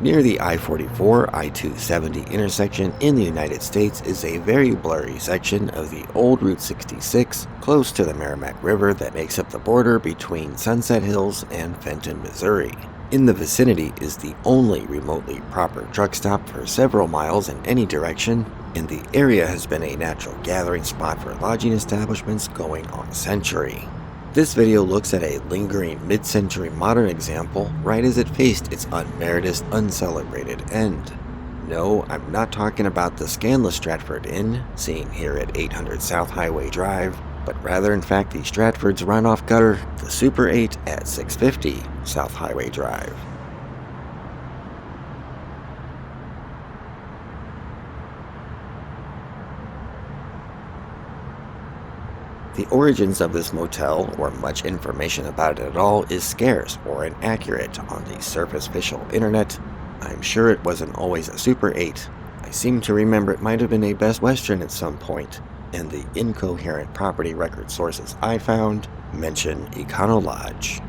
Near the I-44, I-270 intersection in the United States is a very blurry section of the old Route 66 close to the Merrimack River that makes up the border between Sunset Hills and Fenton, Missouri. In the vicinity is the only remotely proper truck stop for several miles in any direction, and the area has been a natural gathering spot for lodging establishments going on a century. This video looks at a lingering mid-century modern example right as it faced its unmerited, uncelebrated end. No, I'm not talking about the scandalous Stratford Inn, seen here at 800 South Highway Drive, but rather in fact the Stratford's runoff gutter, the Super 8 at 650 South Highway Drive. The origins of this motel, or much information about it at all, is scarce or inaccurate on the superficial internet. I'm sure it wasn't always a Super 8. I seem to remember it might have been a Best Western at some point, and the incoherent property record sources I found mention Econo Lodge.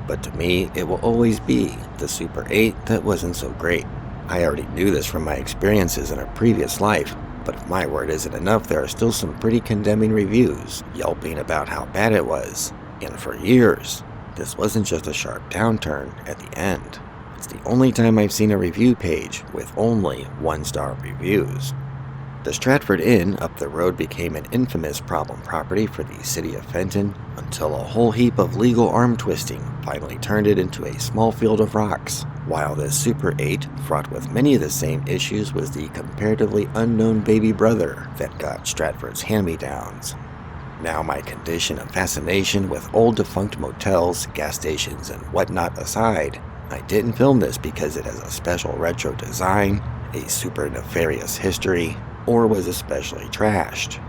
But to me, it will always be the Super 8 that wasn't so great. I already knew this from my experiences in a previous life, but if my word isn't enough, there are still some pretty condemning reviews, yelping about how bad it was. And for years, this wasn't just a sharp downturn at the end. It's the only time I've seen a review page with only 1-star reviews. The Stratford Inn up the road became an infamous problem property for the city of Fenton until a whole heap of legal arm twisting finally turned it into a small field of rocks, while this Super 8, fraught with many of the same issues, was the comparatively unknown baby brother that got Stratford's hand-me-downs. Now, my condition of fascination with old defunct motels, gas stations, and whatnot aside, I didn't film this because it has a special retro design, a super nefarious history, or was especially trashed.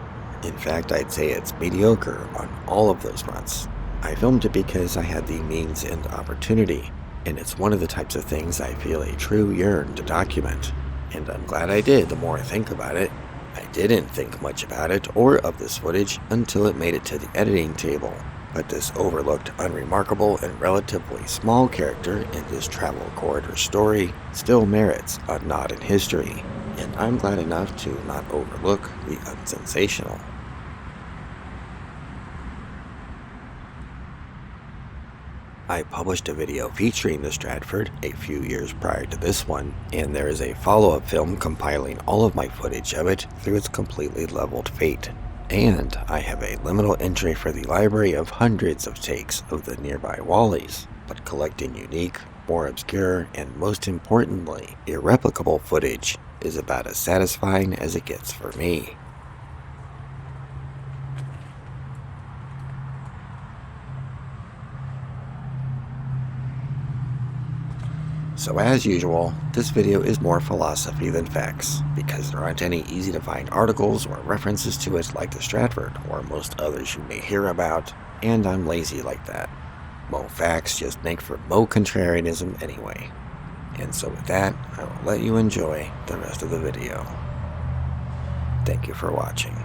In fact, I'd say it's mediocre on all of those fronts. I filmed it because I had the means and opportunity, and it's one of the types of things I feel a true yearn to document. And I'm glad I did the more I think about it. I didn't think much about it or of this footage until it made it to the editing table. But this overlooked, unremarkable, and relatively small character in this travel corridor story still merits a nod in history, and I'm glad enough to not overlook the unsensational. I published a video featuring the Stratford a few years prior to this one, and there is a follow-up film compiling all of my footage of it through its completely leveled fate. And I have a liminal entry for the library of hundreds of takes of the nearby Wallies, but collecting unique, more obscure, and most importantly, irreplicable footage is about as satisfying as it gets for me. So as usual, this video is more philosophy than facts, because there aren't any easy to find articles or references to it like the Stratford or most others you may hear about, and I'm lazy like that. Mo facts just make for mo contrarianism anyway. And so with that, I will let you enjoy the rest of the video. Thank you for watching.